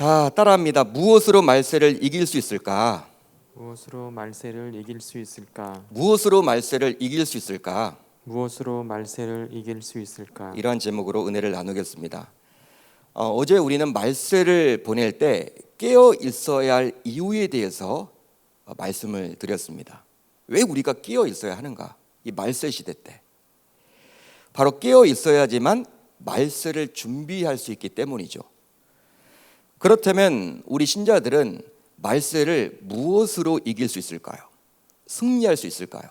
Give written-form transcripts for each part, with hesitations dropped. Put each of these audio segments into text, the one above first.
자, 따라합니다. 무엇으로 말세를 이길 수 있을까? 무엇으로 말세를 이길 수 있을까? 무엇으로 말세를 이길 수 있을까? 무엇으로 말세를 이길 수 있을까? 이러한 제목으로 은혜를 나누겠습니다. 어제 우리는 말세를 보낼 때 깨어 있어야 할 이유에 대해서 말씀을 드렸습니다. 왜 우리가 깨어 있어야 하는가? 이 말세 시대 때 바로 깨어 있어야지만 말세를 준비할 수 있기 때문이죠. 그렇다면 우리 신자들은 말세를 무엇으로 이길 수 있을까요? 승리할 수 있을까요?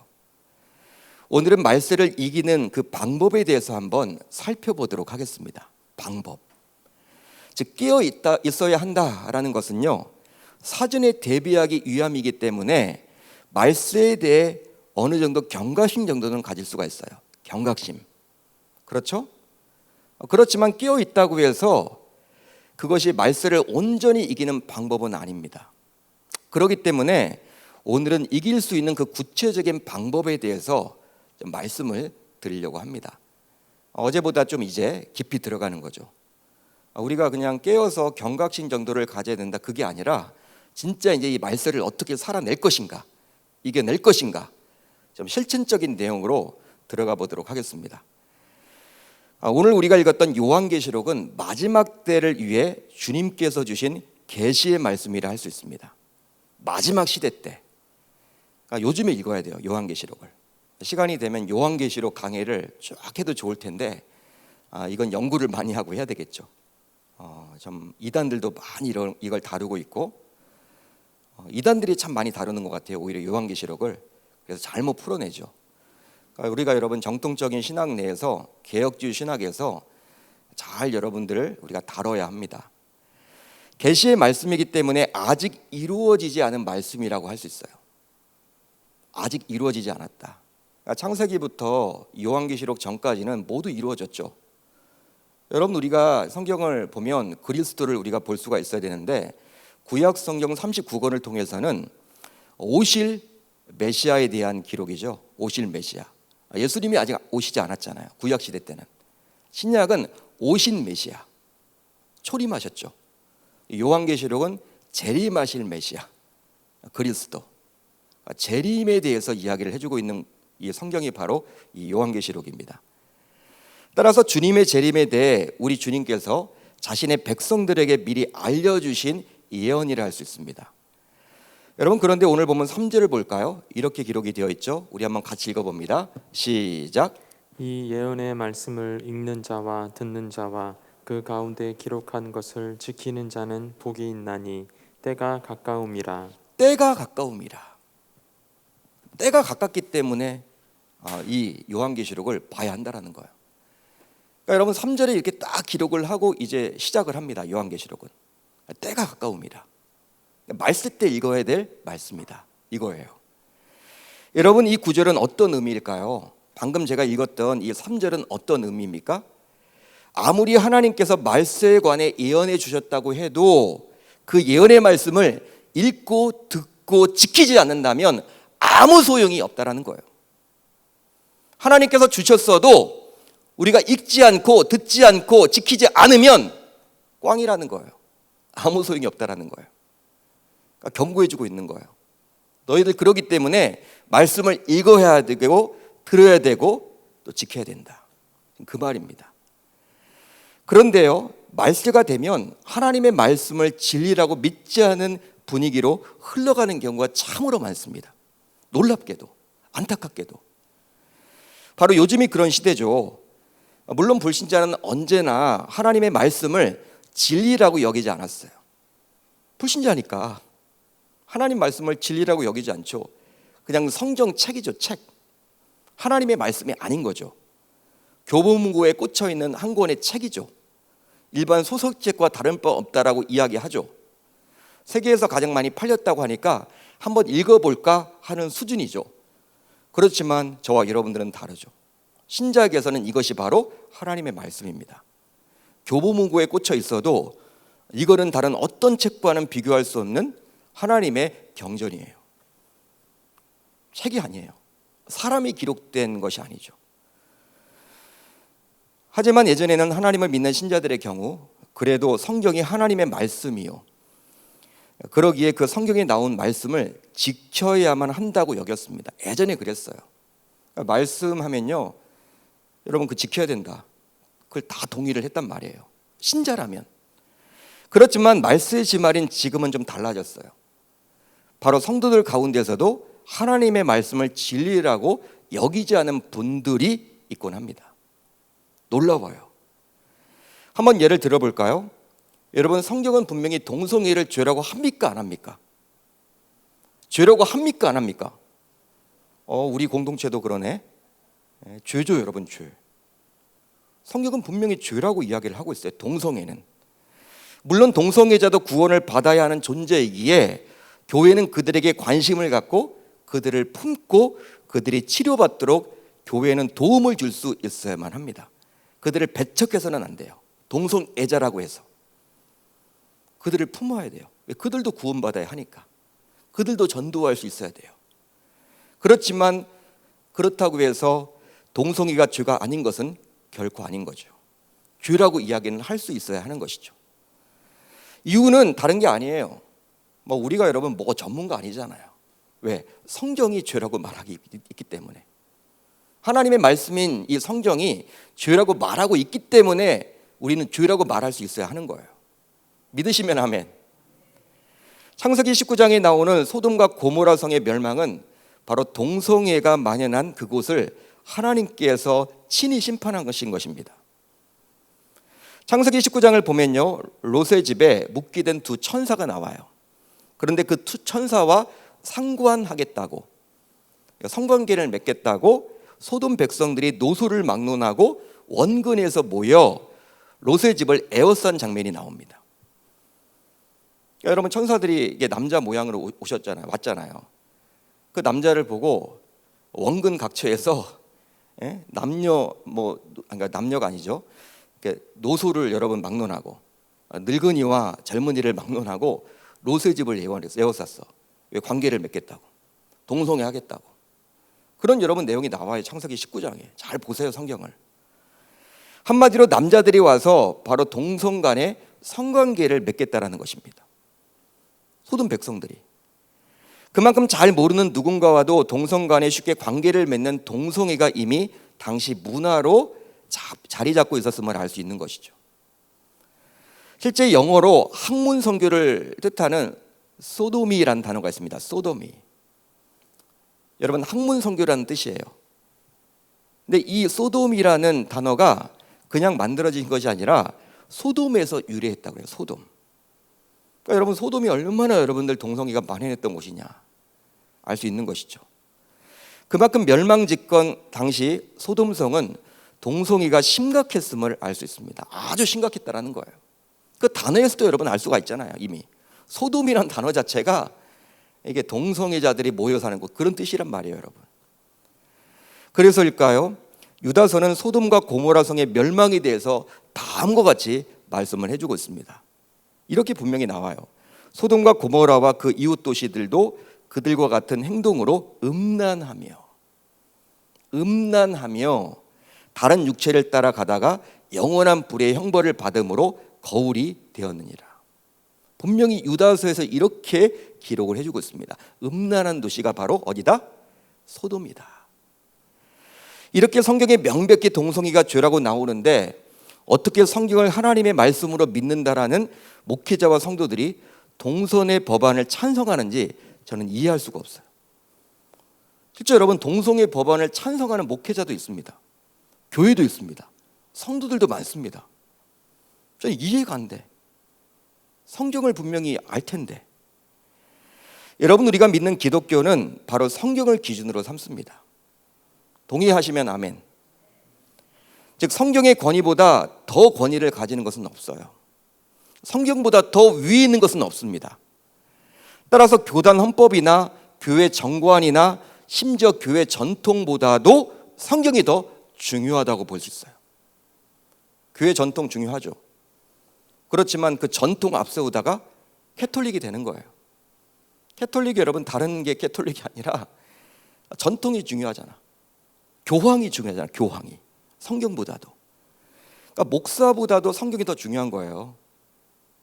오늘은 말세를 이기는 그 방법에 대해서 한번 살펴보도록 하겠습니다. 방법. 즉 깨어 있어야 한다라는 것은요, 사전에 대비하기 위함이기 때문에 말세에 대해 어느 정도 경각심 정도는 가질 수가 있어요. 경각심. 그렇죠? 그렇지만 깨어 있다고 해서 그것이 말세를 온전히 이기는 방법은 아닙니다. 그렇기 때문에 오늘은 이길 수 있는 그 구체적인 방법에 대해서 좀 말씀을 드리려고 합니다. 어제보다 좀 이제 깊이 들어가는 거죠. 우리가 그냥 깨어서 경각심 정도를 가져야 된다, 그게 아니라 진짜 이제 이 말세를 어떻게 살아낼 것인가, 이겨낼 것인가, 좀 실천적인 내용으로 들어가 보도록 하겠습니다. 오늘 우리가 읽었던 요한계시록은 마지막 때를 위해 주님께서 주신 계시의 말씀이라 할 수 있습니다. 마지막 시대 때. 요즘에 읽어야 돼요, 요한계시록을. 시간이 되면 요한계시록 강해를 쭉 해도 좋을 텐데 이건 연구를 많이 하고 해야 되겠죠. 좀 이단들도 많이 이걸 다루고 있고, 이단들이 참 많이 다루는 것 같아요, 오히려 요한계시록을. 그래서 잘못 풀어내죠. 우리가 여러분 정통적인 신학 내에서, 개혁주의 신학에서 잘 여러분들을 우리가 다뤄야 합니다. 계시의 말씀이기 때문에 아직 이루어지지 않은 말씀이라고 할 수 있어요. 아직 이루어지지 않았다. 창세기부터 요한계시록 전까지는 모두 이루어졌죠. 여러분, 우리가 성경을 보면 그리스도를 우리가 볼 수가 있어야 되는데, 구약 성경 39권을 통해서는 오실 메시아에 대한 기록이죠. 오실 메시아. 예수님이 아직 오시지 않았잖아요, 구약 시대 때는. 신약은 오신 메시아, 초림하셨죠. 요한계시록은 재림하실 메시아, 그리스도, 재림에 대해서 이야기를 해주고 있는 이 성경이 바로 이 요한계시록입니다. 따라서 주님의 재림에 대해 우리 주님께서 자신의 백성들에게 미리 알려주신 예언이라 할 수 있습니다. 여러분, 그런데 오늘 보면 3절을 볼까요? 이렇게 기록이 되어 있죠. 우리 한번 같이 읽어봅니다. 시작. 이 예언의 말씀을 읽는 자와 듣는 자와 그 가운데 기록한 것을 지키는 자는 복이 있나니 때가 가까움이라. 때가 가까움이라. 때가 가깝기 때문에 이 요한계시록을 봐야 한다는 거예요. 그러니까 여러분, 3절에 이렇게 딱 기록을 하고 이제 시작을 합니다. 요한계시록은 때가 가까움이라. 말세 때 읽어야 될 말씀이다, 이거예요. 여러분, 이 구절은 어떤 의미일까요? 방금 제가 읽었던 이 3절은 어떤 의미입니까? 아무리 하나님께서 말세에 관해 예언해 주셨다고 해도 그 예언의 말씀을 읽고 듣고 지키지 않는다면 아무 소용이 없다라는 거예요. 하나님께서 주셨어도 우리가 읽지 않고 듣지 않고 지키지 않으면 꽝이라는 거예요. 아무 소용이 없다라는 거예요. 그러니까 경고해주고 있는 거예요. 너희들 그러기 때문에 말씀을 읽어야 되고 들어야 되고 또 지켜야 된다, 그 말입니다. 그런데요, 말세가 되면 하나님의 말씀을 진리라고 믿지 않은 분위기로 흘러가는 경우가 참으로 많습니다. 놀랍게도, 안타깝게도. 바로 요즘이 그런 시대죠. 물론 불신자는 언제나 하나님의 말씀을 진리라고 여기지 않았어요. 불신자니까 하나님 말씀을 진리라고 여기지 않죠. 그냥 성경 책이죠, 책. 하나님의 말씀이 아닌 거죠. 교보문고에 꽂혀 있는 한 권의 책이죠. 일반 소설책과 다른 바 없다라고 이야기하죠. 세계에서 가장 많이 팔렸다고 하니까 한번 읽어볼까 하는 수준이죠. 그렇지만 저와 여러분들은 다르죠. 신자에게서는 이것이 바로 하나님의 말씀입니다. 교보문고에 꽂혀 있어도 이거는 다른 어떤 책과는 비교할 수 없는 하나님의 경전이에요. 책이 아니에요. 사람이 기록된 것이 아니죠. 하지만 예전에는 하나님을 믿는 신자들의 경우 그래도 성경이 하나님의 말씀이요, 그러기에 그 성경에 나온 말씀을 지켜야만 한다고 여겼습니다. 예전에 그랬어요. 그러니까 말씀하면요, 여러분 그 지켜야 된다, 그걸 다 동의를 했단 말이에요, 신자라면. 그렇지만 말세의 지말인 지금은 좀 달라졌어요. 바로 성도들 가운데서도 하나님의 말씀을 진리라고 여기지 않은 분들이 있곤 합니다. 놀라워요. 한번 예를 들어볼까요? 여러분, 성경은 분명히 동성애를 죄라고 합니까, 안 합니까? 죄라고 합니까, 안 합니까? 우리 공동체도 그러네. 죄죠, 여러분, 죄. 성경은 분명히 죄라고 이야기를 하고 있어요. 동성애는. 물론 동성애자도 구원을 받아야 하는 존재이기에 교회는 그들에게 관심을 갖고 그들을 품고 그들이 치료받도록 교회는 도움을 줄 수 있어야만 합니다. 그들을 배척해서는 안 돼요. 동성애자라고 해서 그들을 품어야 돼요. 그들도 구원받아야 하니까. 그들도 전도할 수 있어야 돼요. 그렇지만 그렇다고 해서 동성애가 죄가 아닌 것은 결코 아닌 거죠. 죄라고 이야기는 할 수 있어야 하는 것이죠. 이유는 다른 게 아니에요. 우리가 여러분 전문가 아니잖아요. 왜? 성경이 죄라고 말하기 있기 때문에. 하나님의 말씀인 이 성경이 죄라고 말하고 있기 때문에 우리는 죄라고 말할 수 있어야 하는 거예요. 믿으시면 아멘. 창세기 19장에 나오는 소돔과 고모라 성의 멸망은 바로 동성애가 만연한 그곳을 하나님께서 친히 심판한 것인 것입니다. 창세기 19장을 보면요, 롯의 집에 묵기된 두 천사가 나와요. 그런데 그 두 천사와 상관하겠다고, 성관계를 맺겠다고 소돔 백성들이 노소를 막론하고 원근에서 모여 롯의 집을 에워싼 장면이 나옵니다. 여러분, 천사들이 이게 남자 모양으로 왔잖아요. 그 남자를 보고 원근 각처에서 남녀가 아니죠, 노소를 여러분 막론하고, 늙은이와 젊은이를 막론하고 롯의 집을 에워쌌어. 왜? 관계를 맺겠다고, 동성애 하겠다고. 그런 여러분 내용이 나와요. 창세기 19장에 잘 보세요, 성경을. 한마디로 남자들이 와서 바로 동성 간의 성관계를 맺겠다라는 것입니다. 소돔 백성들이. 그만큼 잘 모르는 누군가와도 동성 간에 쉽게 관계를 맺는 동성애가 이미 당시 문화로 자리 잡고 있었음을 알 수 있는 것이죠. 실제 영어로 학문 선교를 뜻하는 소도미라는 단어가 있습니다. 소도미. 여러분, 학문 선교라는 뜻이에요. 근데 이 소돔이라는 단어가 그냥 만들어진 것이 아니라 소돔에서 유래했다고 해요. 소돔. 그러니까 여러분, 소돔이 얼마나 여러분들 동성애가 만연했던 곳이냐 알 수 있는 것이죠. 그만큼 멸망 직전 당시 소돔성은 동성애가 심각했음을 알 수 있습니다. 아주 심각했다라는 거예요. 그 단어에서도 여러분 알 수가 있잖아요. 이미 소돔이란 단어 자체가 이게 동성애자들이 모여 사는 곳, 그런 뜻이란 말이에요, 여러분. 그래서일까요? 유다서는 소돔과 고모라 성의 멸망에 대해서 다음과 같이 말씀을 해주고 있습니다. 이렇게 분명히 나와요. 소돔과 고모라와 그 이웃 도시들도 그들과 같은 행동으로 음란하며 다른 육체를 따라가다가 영원한 불의 형벌을 받음으로 거울이 되었느니라. 분명히 유다서에서 이렇게 기록을 해주고 있습니다. 음란한 도시가 바로 어디다? 소돔이다. 이렇게 성경에 명백히 동성애가 죄라고 나오는데 어떻게 성경을 하나님의 말씀으로 믿는다라는 목회자와 성도들이 동성애 법안을 찬성하는지 저는 이해할 수가 없어요. 실제 여러분, 동성애 법안을 찬성하는 목회자도 있습니다. 교회도 있습니다. 성도들도 많습니다. 저는 이해가 안 돼. 성경을 분명히 알 텐데. 여러분, 우리가 믿는 기독교는 바로 성경을 기준으로 삼습니다. 동의하시면 아멘. 즉, 성경의 권위보다 더 권위를 가지는 것은 없어요. 성경보다 더 위에 있는 것은 없습니다. 따라서 교단 헌법이나 교회 정관이나 심지어 교회 전통보다도 성경이 더 중요하다고 볼 수 있어요. 교회 전통 중요하죠. 그렇지만 그 전통 앞세우다가 캐톨릭이 되는 거예요. 캐톨릭이 여러분 다른 게 캐톨릭이 아니라 전통이 중요하잖아. 교황이 중요하잖아. 교황이 성경보다도. 그러니까 목사보다도 성경이 더 중요한 거예요.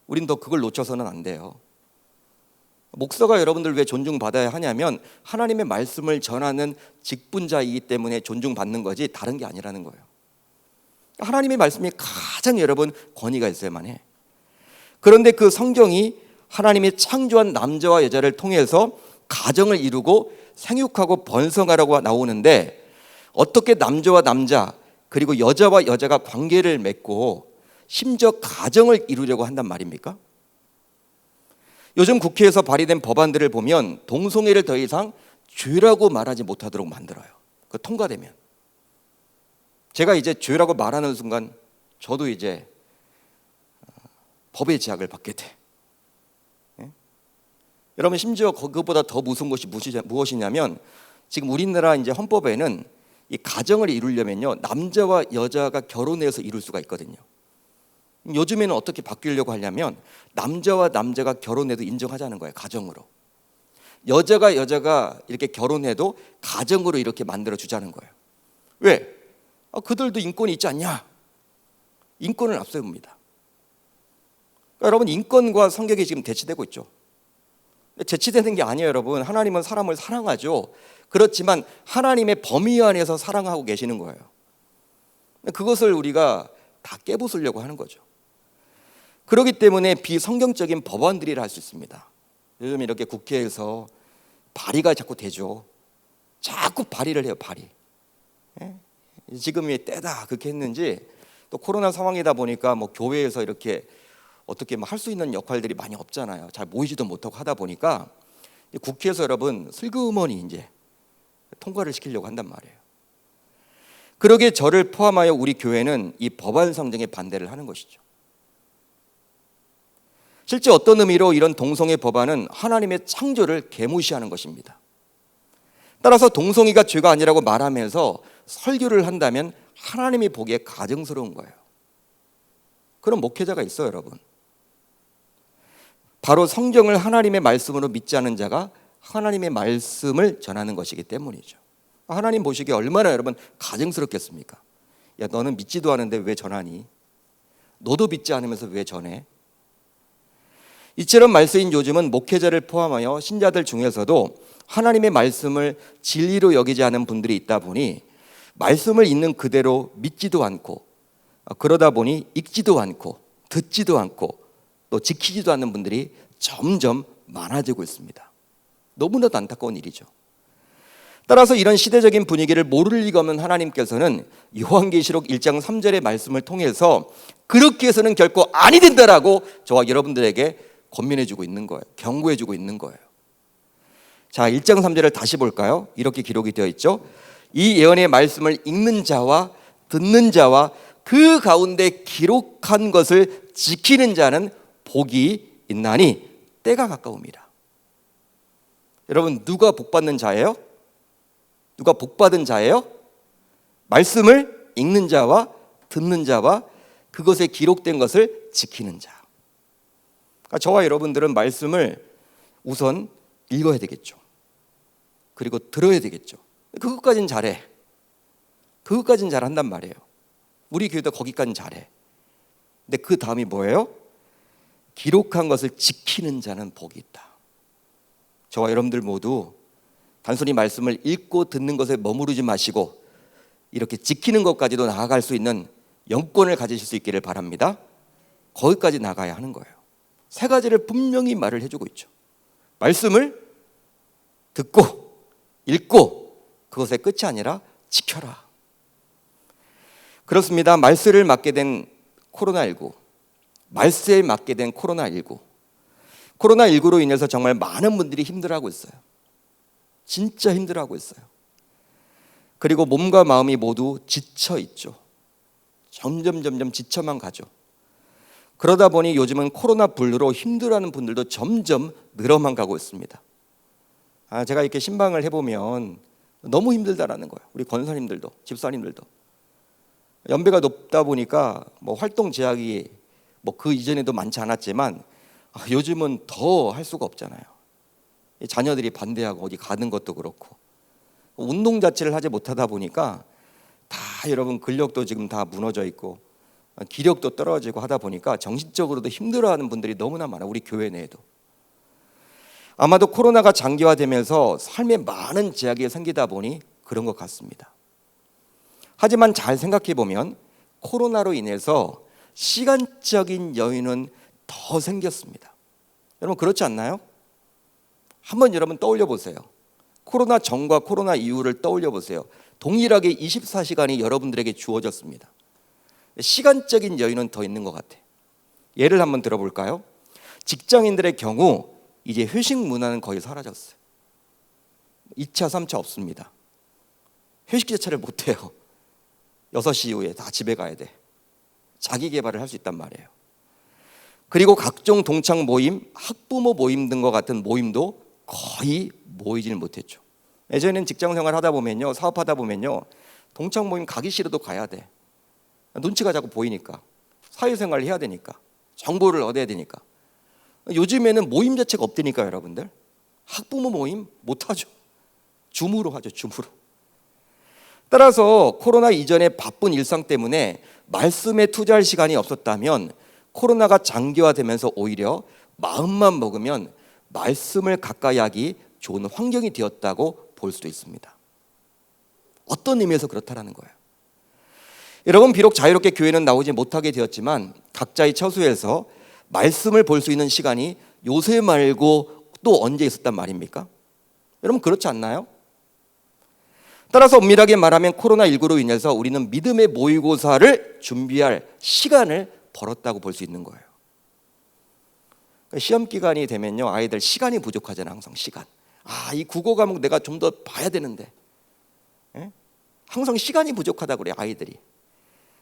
우린 더 그걸 놓쳐서는 안 돼요. 목사가 여러분들 왜 존중받아야 하냐면 하나님의 말씀을 전하는 직분자이기 때문에 존중받는 거지 다른 게 아니라는 거예요. 하나님의 말씀이 가장 여러분 권위가 있어야만 해. 그런데 그 성경이 하나님이 창조한 남자와 여자를 통해서 가정을 이루고 생육하고 번성하라고 나오는데 어떻게 남자와 남자 그리고 여자와 여자가 관계를 맺고 심지어 가정을 이루려고 한단 말입니까? 요즘 국회에서 발의된 법안들을 보면 동성애를 더 이상 죄라고 말하지 못하도록 만들어요. 그 통과되면. 제가 이제 죄라고 말하는 순간 저도 이제 법의 제약을 받게 돼. 예? 여러분 심지어 그것보다 더 무서운 것이 무엇이냐면 지금 우리나라 이제 헌법에는 이 가정을 이루려면요 남자와 여자가 결혼해서 이룰 수가 있거든요. 요즘에는 어떻게 바뀌려고 하냐면 남자와 남자가 결혼해도 인정하자는 거예요. 가정으로. 여자가 이렇게 결혼해도 가정으로 이렇게 만들어 주자는 거예요. 왜? 그들도 인권이 있지 않냐? 인권을 앞세웁니다. 그러니까 여러분 인권과 성격이 지금 대치되고 있죠. 대치되는 게 아니에요, 여러분. 하나님은 사람을 사랑하죠. 그렇지만 하나님의 범위 안에서 사랑하고 계시는 거예요. 그것을 우리가 다 깨부수려고 하는 거죠. 그렇기 때문에 비성경적인 법안들이라 할 수 있습니다. 요즘 이렇게 국회에서 발의가 자꾸 되죠. 자꾸 발의를 해요, 발의. 지금이 때다 그렇게 했는지 또 코로나 상황이다 보니까 뭐 교회에서 이렇게 어떻게 할 수 있는 역할들이 많이 없잖아요. 잘 모이지도 못하고 하다 보니까 국회에서 여러분 슬그머니 이제 통과를 시키려고 한단 말이에요. 그러기에 저를 포함하여 우리 교회는 이 법안 상정에 반대를 하는 것이죠. 실제 어떤 의미로 이런 동성애 법안은 하나님의 창조를 계무시하는 것입니다. 따라서 동성애가 죄가 아니라고 말하면서 설교를 한다면 하나님이 보기에 가증스러운 거예요. 그런 목회자가 있어요, 여러분. 바로 성경을 하나님의 말씀으로 믿지 않은 자가 하나님의 말씀을 전하는 것이기 때문이죠. 하나님 보시기에 얼마나 여러분 가증스럽겠습니까? 야, 너는 믿지도 않은데 왜 전하니? 너도 믿지 않으면서 왜 전해? 이처럼 말세인 요즘은 목회자를 포함하여 신자들 중에서도 하나님의 말씀을 진리로 여기지 않은 분들이 있다 보니 말씀을 있는 그대로 믿지도 않고 그러다 보니 읽지도 않고 듣지도 않고 또 지키지도 않는 분들이 점점 많아지고 있습니다. 너무나도 안타까운 일이죠. 따라서 이런 시대적인 분위기를 모를 리가 없는 하나님께서는 요한계시록 1장 3절의 말씀을 통해서 그렇게 해서는 결코 아니 된다라고 저와 여러분들에게 권면해주고 있는 거예요. 경고해주고 있는 거예요. 자, 1장 3절을 다시 볼까요? 이렇게 기록이 되어 있죠. 이 예언의 말씀을 읽는 자와 듣는 자와 그 가운데 기록한 것을 지키는 자는 복이 있나니 때가 가까움이라. 여러분 누가 복받는 자예요? 누가 복받은 자예요? 말씀을 읽는 자와 듣는 자와 그것에 기록된 것을 지키는 자. 그러니까 저와 여러분들은 말씀을 우선 읽어야 되겠죠. 그리고 들어야 되겠죠. 그것까지는 잘해. 그것까지는 잘한단 말이에요. 우리 교회도 거기까지는 잘해. 근데 그 다음이 뭐예요? 기록한 것을 지키는 자는 복이 있다. 저와 여러분들 모두 단순히 말씀을 읽고 듣는 것에 머무르지 마시고 이렇게 지키는 것까지도 나아갈 수 있는 영권을 가지실 수 있기를 바랍니다. 거기까지 나가야 하는 거예요. 세 가지를 분명히 말을 해주고 있죠. 말씀을 듣고 읽고 그것의 끝이 아니라 지켜라. 그렇습니다. 말세를 맞게 된 코로나19, 말세에 맞게 된 코로나19, 코로나19로 인해서 정말 많은 분들이 힘들어하고 있어요. 진짜 힘들어하고 있어요. 그리고 몸과 마음이 모두 지쳐 있죠. 점점 지쳐만 가죠. 그러다 보니 요즘은 코로나 불로 힘들어하는 분들도 점점 늘어만 가고 있습니다. 제가 이렇게 신방을 해보면 너무 힘들다라는 거예요. 우리 권사님들도 집사님들도 연배가 높다 보니까 뭐 활동 제약이 뭐 그 이전에도 많지 않았지만 요즘은 더 할 수가 없잖아요. 자녀들이 반대하고 어디 가는 것도 그렇고 운동 자체를 하지 못하다 보니까 다 여러분 근력도 지금 다 무너져 있고 기력도 떨어지고 하다 보니까 정신적으로도 힘들어하는 분들이 너무나 많아요. 우리 교회 내에도. 아마도 코로나가 장기화되면서 삶에 많은 제약이 생기다 보니 그런 것 같습니다. 하지만 잘 생각해 보면 코로나로 인해서 시간적인 여유는 더 생겼습니다. 여러분 그렇지 않나요? 한번 여러분 떠올려 보세요. 코로나 전과 코로나 이후를 떠올려 보세요. 동일하게 24시간이 여러분들에게 주어졌습니다. 시간적인 여유는 더 있는 것 같아요. 예를 한번 들어볼까요? 직장인들의 경우 이제 회식 문화는 거의 사라졌어요. 2차, 3차 없습니다. 회식 자체를 못해요. 6시 이후에 다 집에 가야 돼. 자기 개발을 할 수 있단 말이에요. 그리고 각종 동창 모임, 학부모 모임 등과 같은 모임도 거의 모이지는 못했죠. 예전에는 직장생활 하다 보면요, 사업하다 보면요, 동창 모임 가기 싫어도 가야 돼. 눈치가 자꾸 보이니까, 사회생활을 해야 되니까, 정보를 얻어야 되니까. 요즘에는 모임 자체가 없다니까요, 여러분들. 학부모 모임 못하죠. 줌으로 하죠, 줌으로. 따라서 코로나 이전의 바쁜 일상 때문에 말씀에 투자할 시간이 없었다면 코로나가 장기화되면서 오히려 마음만 먹으면 말씀을 가까이 하기 좋은 환경이 되었다고 볼 수도 있습니다. 어떤 의미에서 그렇다라는 거예요. 여러분 비록 자유롭게 교회는 나오지 못하게 되었지만 각자의 처소에서 말씀을 볼 수 있는 시간이 요새 말고 또 언제 있었단 말입니까? 여러분 그렇지 않나요? 따라서 엄밀하게 말하면 코로나19로 인해서 우리는 믿음의 모의고사를 준비할 시간을 벌었다고 볼 수 있는 거예요. 시험 기간이 되면요, 아이들 시간이 부족하잖아요. 항상 시간. 이 국어 과목 내가 좀 더 봐야 되는데, 항상 시간이 부족하다고 그래요, 아이들이.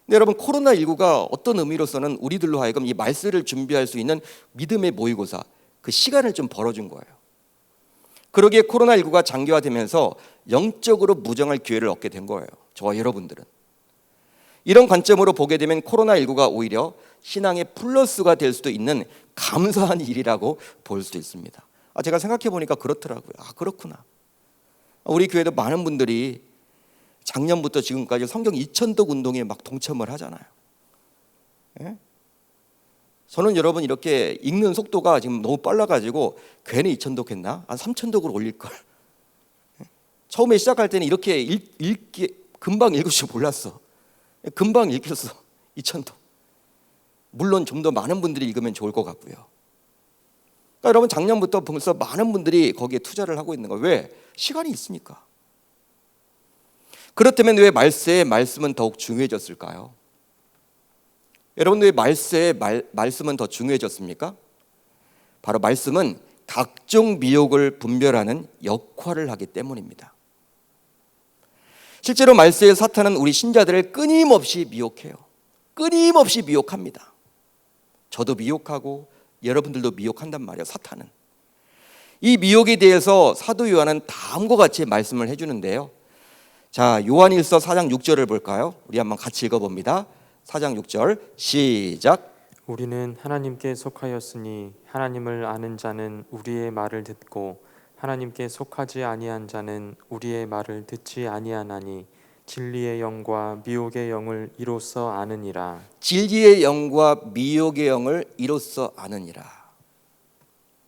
근데 여러분 코로나19가 어떤 의미로서는 우리들로 하여금 이 말씀을 준비할 수 있는 믿음의 모의고사, 그 시간을 좀 벌어준 거예요. 그러기에 코로나19가 장기화되면서 영적으로 무정할 기회를 얻게 된 거예요. 저와 여러분들은. 이런 관점으로 보게 되면 코로나19가 오히려 신앙의 플러스가 될 수도 있는 감사한 일이라고 볼 수도 있습니다. 제가 생각해 보니까 그렇더라고요. 그렇구나. 우리 교회도 많은 분들이 작년부터 지금까지 성경 2000독 운동에 막 동참을 하잖아요. 예? 저는 여러분 이렇게 읽는 속도가 지금 너무 빨라가지고 괜히 2000독 했나? 한 3000독으로 올릴걸. 처음에 시작할 때는 이렇게 읽기 금방 읽을 줄 몰랐어. 금방 읽혔어. 2000독. 물론 좀 더 많은 분들이 읽으면 좋을 것 같고요. 그러니까 여러분 작년부터 벌써 많은 분들이 거기에 투자를 하고 있는 거예요. 왜? 시간이 있으니까. 그렇다면 왜 말씀은 더욱 중요해졌을까요? 여러분 왜 말씀은 더 중요해졌습니까? 바로 말씀은 각종 미혹을 분별하는 역할을 하기 때문입니다. 실제로 말세의 사탄은 우리 신자들을 끊임없이 미혹해요. 끊임없이 미혹합니다. 저도 미혹하고 여러분들도 미혹한단 말이에요. 사탄은. 이 미혹에 대해서 사도 요한은 다음과 같이 말씀을 해주는데요. 자, 요한일서 4장 6절을 볼까요? 우리 한번 같이 읽어봅니다. 4장 6절 시작. 우리는 하나님께 속하였으니 하나님을 아는 자는 우리의 말을 듣고 하나님께 속하지 아니한 자는 우리의 말을 듣지 아니하나니 진리의 영과 미혹의 영을 이로써 아느니라. 진리의 영과 미혹의 영을 이로써 아느니라.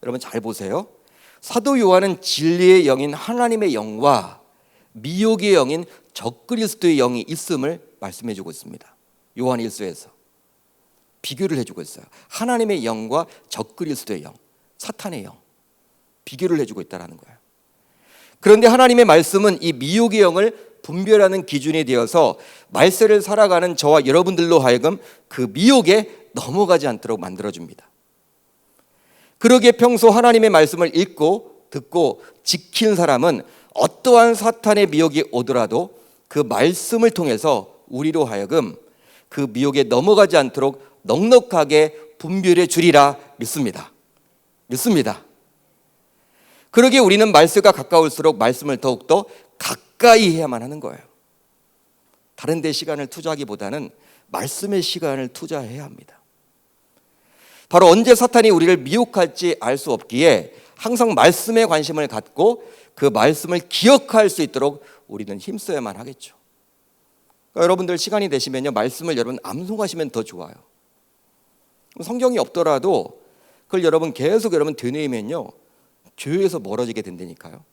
여러분 잘 보세요. 사도 요한은 진리의 영인 하나님의 영과 미혹의 영인 적그리스도의 영이 있음을 말씀해 주고 있습니다. 요한일서에서 비교를 해주고 있어요. 하나님의 영과 적그리스도의 영, 사탄의 영, 비교를 해주고 있다는 거예요. 그런데 하나님의 말씀은 이 미혹의 영을 분별하는 기준이 되어서 말세를 살아가는 저와 여러분들로 하여금 그 미혹에 넘어가지 않도록 만들어줍니다. 그러기에 평소 하나님의 말씀을 읽고 듣고 지킨 사람은 어떠한 사탄의 미혹이 오더라도 그 말씀을 통해서 우리로 하여금 그 미혹에 넘어가지 않도록 넉넉하게 분별해 주리라 믿습니다. 그러기에 우리는 말씀과 가까울수록 말씀을 더욱더 가까이 해야만 하는 거예요. 다른 데 시간을 투자하기보다는 말씀의 시간을 투자해야 합니다. 바로 언제 사탄이 우리를 미혹할지 알 수 없기에 항상 말씀에 관심을 갖고 그 말씀을 기억할 수 있도록 우리는 힘써야만 하겠죠. 그러니까 여러분들 시간이 되시면요, 말씀을 여러분 암송하시면 더 좋아요. 성경이 없더라도 그걸 여러분 계속 여러분 되뇌이면요, 죄에서 멀어지게 된다니까요.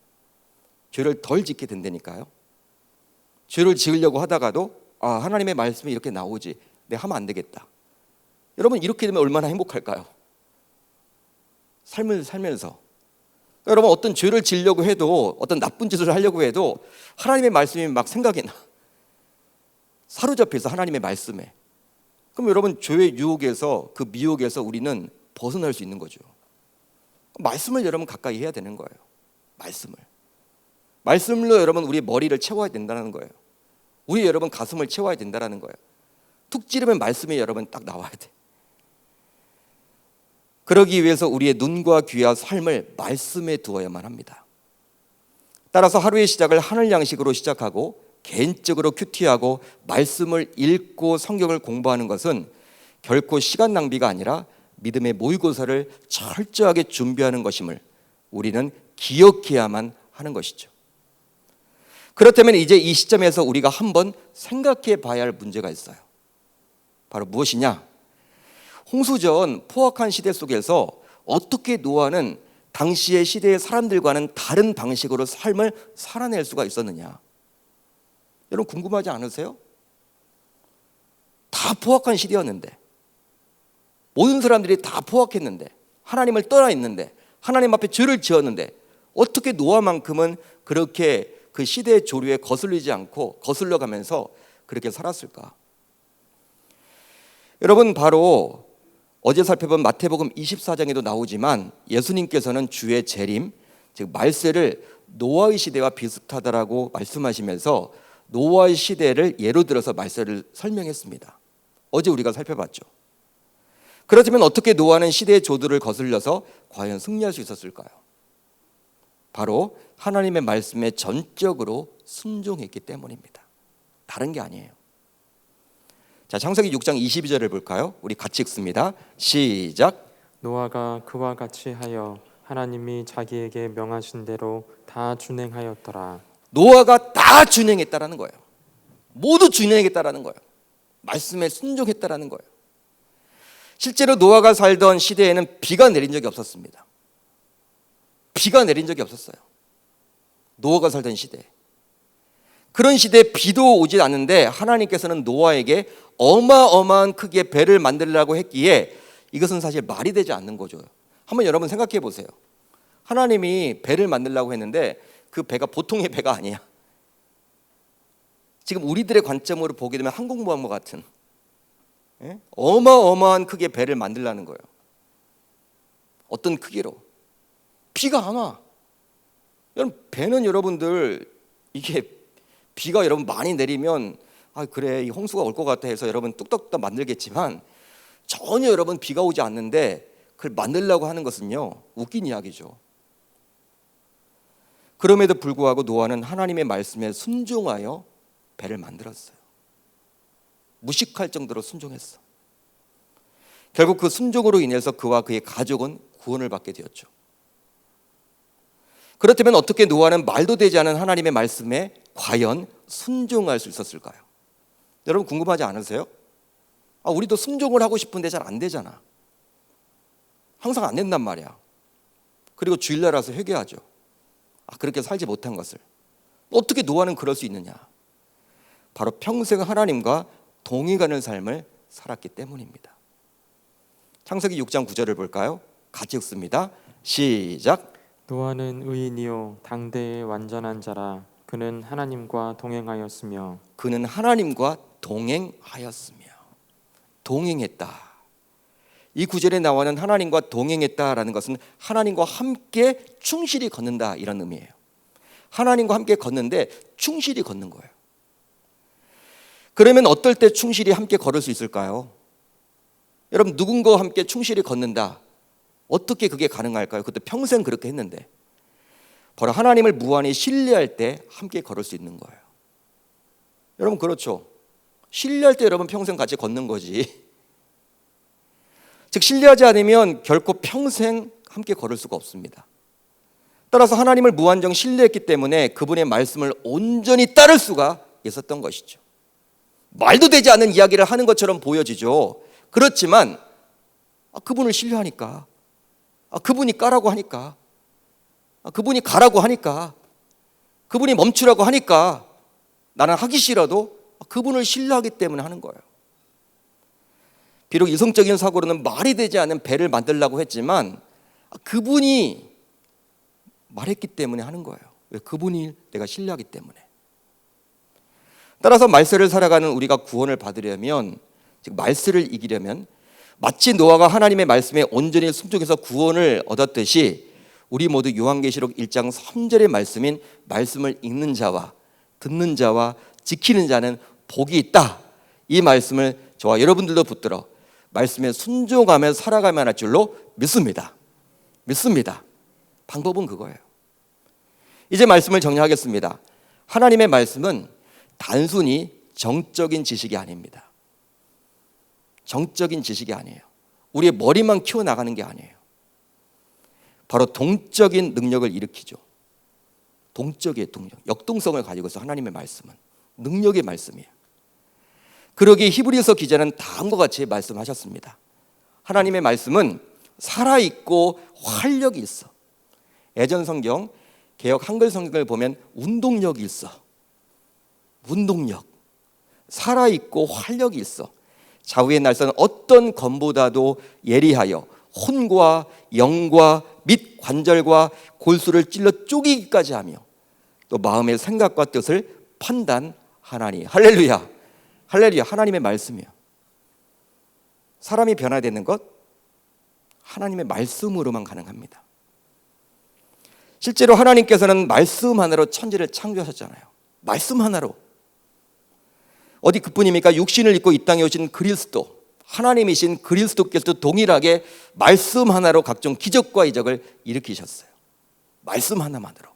죄를 덜 짓게 된다니까요. 죄를 지으려고 하다가도 하나님의 말씀이 이렇게 나오지, 내가 하면 안 되겠다. 여러분 이렇게 되면 얼마나 행복할까요? 삶을 살면서. 그러니까 여러분 어떤 죄를 지으려고 해도, 어떤 나쁜 짓을 하려고 해도 하나님의 말씀이 막 생각이 나. 사로잡혀서 하나님의 말씀에. 그럼 여러분 죄의 유혹에서, 그 미혹에서 우리는 벗어날 수 있는 거죠. 말씀을 여러분 가까이 해야 되는 거예요. 말씀으로 여러분 우리 머리를 채워야 된다는 거예요. 우리 여러분 가슴을 채워야 된다는 거예요. 툭 찌르면 말씀이 여러분 딱 나와야 돼. 그러기 위해서 우리의 눈과 귀와 삶을 말씀에 두어야만 합니다. 따라서 하루의 시작을 하늘 양식으로 시작하고 개인적으로 큐티하고 말씀을 읽고 성경을 공부하는 것은 결코 시간 낭비가 아니라 믿음의 모의고사를 철저하게 준비하는 것임을 우리는 기억해야만 하는 것이죠. 그렇다면 이제 이 시점에서 우리가 한번 생각해 봐야 할 문제가 있어요. 바로 무엇이냐? 홍수전 포악한 시대 속에서 어떻게 노아는 당시의 시대의 사람들과는 다른 방식으로 삶을 살아낼 수가 있었느냐? 여러분 궁금하지 않으세요? 다 포악한 시대였는데, 모든 사람들이 다 포악했는데, 하나님을 떠나 있는데, 하나님 앞에 죄를 지었는데 어떻게 노아만큼은 그렇게 그 시대의 조류에 거슬리지 않고 거슬러 가면서 그렇게 살았을까? 여러분 바로 어제 살펴본 마태복음 24장에도 나오지만 예수님께서는 주의 재림, 즉 말세를 노아의 시대와 비슷하다라고 말씀하시면서 노아의 시대를 예로 들어서 말세를 설명했습니다. 어제 우리가 살펴봤죠. 그렇다면 어떻게 노아는 시대의 조들을 거슬려서 과연 승리할 수 있었을까요? 바로 하나님의 말씀에 전적으로 순종했기 때문입니다. 다른 게 아니에요. 자, 창세기 6장 22절을 볼까요? 우리 같이 읽습니다. 시작. 노아가 그와 같이 하여 하나님이 자기에게 명하신 대로 다 준행하였더라. 노아가 다 준행했다라는 거예요. 모두 준행했다라는 거예요. 말씀에 순종했다라는 거예요. 실제로 노아가 살던 시대에는 비가 내린 적이 없었습니다. 비가 내린 적이 없었어요. 노아가 살던 시대에. 그런 시대에 비도 오지 않는데 하나님께서는 노아에게 어마어마한 크기의 배를 만들라고 했기에 이것은 사실 말이 되지 않는 거죠. 한번 여러분 생각해 보세요. 하나님이 배를 만들라고 했는데 그 배가 보통의 배가 아니야. 지금 우리들의 관점으로 보게 되면 항공모함과 같은 어마어마한 크기의 배를 만들라는 거예요. 어떤 크기로? 비가 안 와. 여러분 배는 여러분들 이게 비가 여러분 많이 내리면 그래 이 홍수가 올 것 같아 해서 여러분 뚝딱뚝딱 만들겠지만 전혀 여러분 비가 오지 않는데 그걸 만들려고 하는 것은요 웃긴 이야기죠. 그럼에도 불구하고 노아는 하나님의 말씀에 순종하여 배를 만들었어요. 무식할 정도로 순종했어. 결국 그 순종으로 인해서 그와 그의 가족은 구원을 받게 되었죠. 그렇다면 어떻게 노아는 말도 되지 않은 하나님의 말씀에 과연 순종할 수 있었을까요? 여러분 궁금하지 않으세요? 우리도 순종을 하고 싶은데 잘 안 되잖아. 항상 안 된단 말이야. 그리고 주일날 와서 회개하죠. 그렇게 살지 못한 것을. 어떻게 노아는 그럴 수 있느냐? 바로 평생 하나님과 동행하는 삶을 살았기 때문입니다. 창세기 6장 9절을 볼까요? 같이 읽습니다. 시작. 노아는 의인이요 당대의 완전한 자라. 그는 하나님과 동행하였으며. 그는 하나님과 동행하였으며. 동행했다. 이 구절에 나오는 하나님과 동행했다라는 것은 하나님과 함께 충실히 걷는다 이런 의미예요. 하나님과 함께 걷는데 충실히 걷는 거예요. 그러면 어떨 때 충실히 함께 걸을 수 있을까요? 여러분 누군가와 함께 충실히 걷는다. 어떻게 그게 가능할까요? 그때 평생 그렇게 했는데 바로 하나님을 무한히 신뢰할 때 함께 걸을 수 있는 거예요. 여러분 그렇죠? 신뢰할 때 여러분 평생 같이 걷는 거지. 즉 신뢰하지 않으면 결코 평생 함께 걸을 수가 없습니다. 따라서 하나님을 무한정 신뢰했기 때문에 그분의 말씀을 온전히 따를 수가 있었던 것이죠. 말도 되지 않는 이야기를 하는 것처럼 보여지죠. 그렇지만 그분을 신뢰하니까, 그분이 까라고 하니까, 그분이 가라고 하니까, 그분이 멈추라고 하니까 나는 하기 싫어도 그분을 신뢰하기 때문에 하는 거예요. 비록 이성적인 사고로는 말이 되지 않은 배를 만들려고 했지만 그분이 말했기 때문에 하는 거예요. 왜? 그분이 내가 신뢰하기 때문에. 따라서 말세를 살아가는 우리가 구원을 받으려면, 즉 말세를 이기려면 마치 노아가 하나님의 말씀에 온전히 순종해서 구원을 얻었듯이 우리 모두 요한계시록 1장 3절의 말씀인 말씀을 읽는 자와 듣는 자와 지키는 자는 복이 있다. 이 말씀을 저와 여러분들도 붙들어 말씀에 순종하며 살아가면 할 줄로 믿습니다. 방법은 그거예요. 이제 말씀을 정리하겠습니다. 하나님의 말씀은 단순히 정적인 지식이 아닙니다. 정적인 지식이 아니에요. 우리의 머리만 키워나가는 게 아니에요. 바로 동적인 능력을 일으키죠. 동적인 능력, 역동성을 가지고 있어. 하나님의 말씀은 능력의 말씀이에요. 그러기에 히브리서 기자는 다음과 같이 말씀하셨습니다. 하나님의 말씀은 살아있고 활력이 있어. 예전 성경 개역 한글 성경을 보면 운동력이 있어. 운동력, 살아있고 활력이 있어. 좌우의 날선 어떤 검보다도 예리하여 혼과 영과 및 관절과 골수를 찔러 쪼개기까지 하며 또 마음의 생각과 뜻을 판단하나니. 할렐루야. 할렐루야. 하나님의 말씀이에요. 사람이 변화되는 것 하나님의 말씀으로만 가능합니다. 실제로 하나님께서는 말씀 하나로 천지를 창조하셨잖아요. 말씀 하나로. 어디 그뿐입니까? 육신을 입고 이 땅에 오신 그리스도, 하나님이신 그리스도께서도 동일하게 말씀 하나로 각종 기적과 이적을 일으키셨어요. 말씀 하나만으로.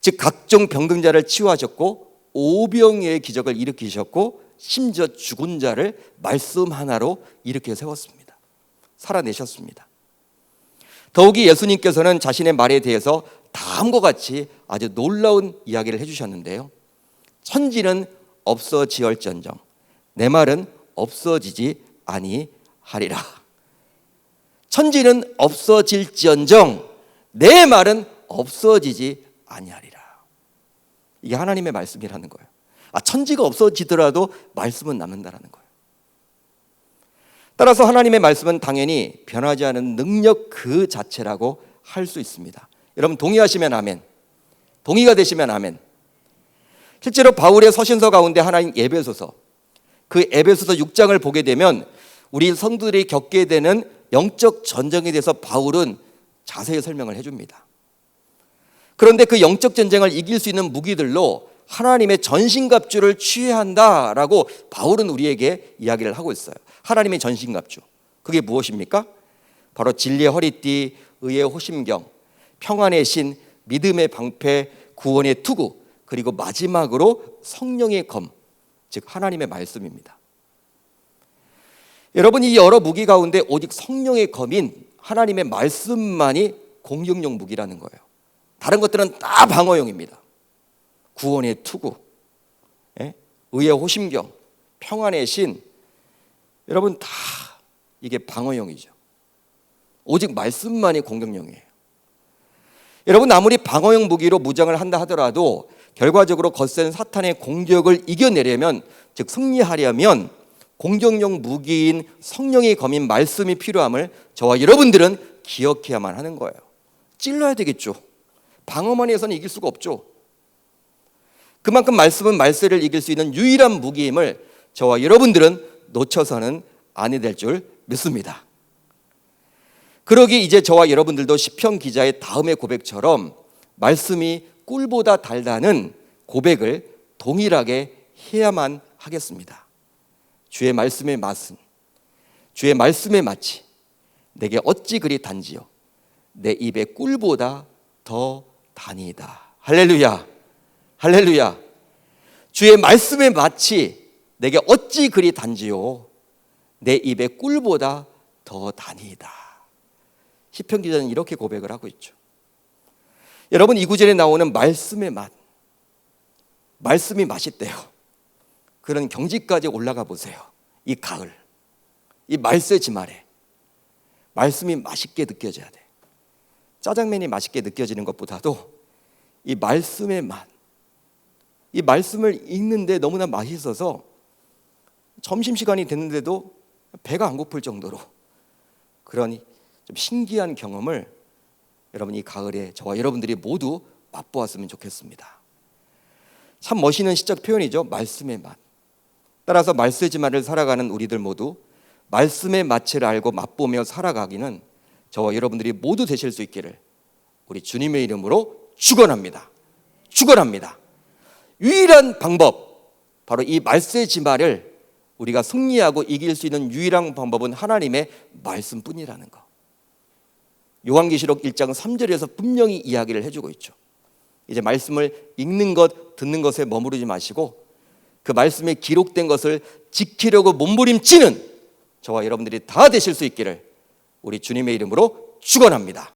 즉 각종 병든자를 치유하셨고 오병이의 기적을 일으키셨고 심지어 죽은 자를 말씀 하나로 일으켜 세웠습니다. 살아내셨습니다. 더욱이 예수님께서는 자신의 말에 대해서 다음과 같이 아주 놀라운 이야기를 해주셨는데요. 천지는 없어지얼전정 내 말은 없어지지 아니하리라. 천지는 없어질지언정 내 말은 없어지지 아니하리라. 이게 하나님의 말씀이라는 거예요. 천지가 없어지더라도 말씀은 남는다라는 거예요. 따라서 하나님의 말씀은 당연히 변하지 않은 능력 그 자체라고 할 수 있습니다. 여러분 동의하시면 아멘. 동의가 되시면 아멘. 실제로 바울의 서신서 가운데 하나인 에베소서, 그 에베소서 6장을 보게 되면 우리 성도들이 겪게 되는 영적 전쟁에 대해서 바울은 자세히 설명을 해줍니다. 그런데 그 영적 전쟁을 이길 수 있는 무기들로 하나님의 전신갑주를 취해야 한다라고 바울은 우리에게 이야기를 하고 있어요. 하나님의 전신갑주, 그게 무엇입니까? 바로 진리의 허리띠, 의의 호심경, 평안의 신, 믿음의 방패, 구원의 투구, 그리고 마지막으로 성령의 검, 즉 하나님의 말씀입니다. 여러분, 이 여러 무기 가운데 오직 성령의 검인 하나님의 말씀만이 공격용 무기라는 거예요. 다른 것들은 다 방어용입니다. 구원의 투구, 의의 호심경, 평안의 신, 여러분 다 이게 방어용이죠. 오직 말씀만이 공격용이에요. 여러분 아무리 방어용 무기로 무장을 한다 하더라도 결과적으로 거센 사탄의 공격을 이겨내려면, 즉 승리하려면 공격용 무기인 성령의 검인 말씀이 필요함을 저와 여러분들은 기억해야만 하는 거예요. 찔러야 되겠죠. 방어만 해서는 이길 수가 없죠. 그만큼 말씀은 말세를 이길 수 있는 유일한 무기임을 저와 여러분들은 놓쳐서는 아니 될 줄 믿습니다. 그러기 이제 저와 여러분들도 시편 기자의 다음의 고백처럼 말씀이 꿀보다 달다는 고백을 동일하게 해야만 하겠습니다. 주의 말씀의 맛은, 주의 말씀의 맛이 내게 어찌 그리 단지요 내 입에 꿀보다 더 다니이다. 할렐루야, 할렐루야. 주의 말씀의 맛이 내게 어찌 그리 단지요 내 입에 꿀보다 더 다니이다. 시편 기자는 이렇게 고백을 하고 있죠. 여러분 이 구절에 나오는 말씀의 맛, 말씀이 맛있대요. 그런 경지까지 올라가 보세요. 이 가을, 이 말세 지말에 말씀이 맛있게 느껴져야 돼. 짜장면이 맛있게 느껴지는 것보다도 이 말씀의 맛, 이 말씀을 읽는데 너무나 맛있어서 점심시간이 됐는데도 배가 안 고플 정도로 그런 좀 신기한 경험을 여러분 이 가을에 저와 여러분들이 모두 맛보았으면 좋겠습니다. 참 멋있는 시적 표현이죠. 말씀의 맛. 따라서 말세지만을 살아가는 우리들 모두 말씀의 맛을 알고 맛보며 살아가기는 저와 여러분들이 모두 되실 수 있기를 우리 주님의 이름으로 축원합니다. 축원합니다. 유일한 방법, 바로 이 말세지만을 우리가 승리하고 이길 수 있는 유일한 방법은 하나님의 말씀뿐이라는 것. 요한계시록 1장 3절에서 분명히 이야기를 해주고 있죠. 이제 말씀을 읽는 것, 듣는 것에 머무르지 마시고 그 말씀에 기록된 것을 지키려고 몸부림치는 저와 여러분들이 다 되실 수 있기를 우리 주님의 이름으로 축원합니다.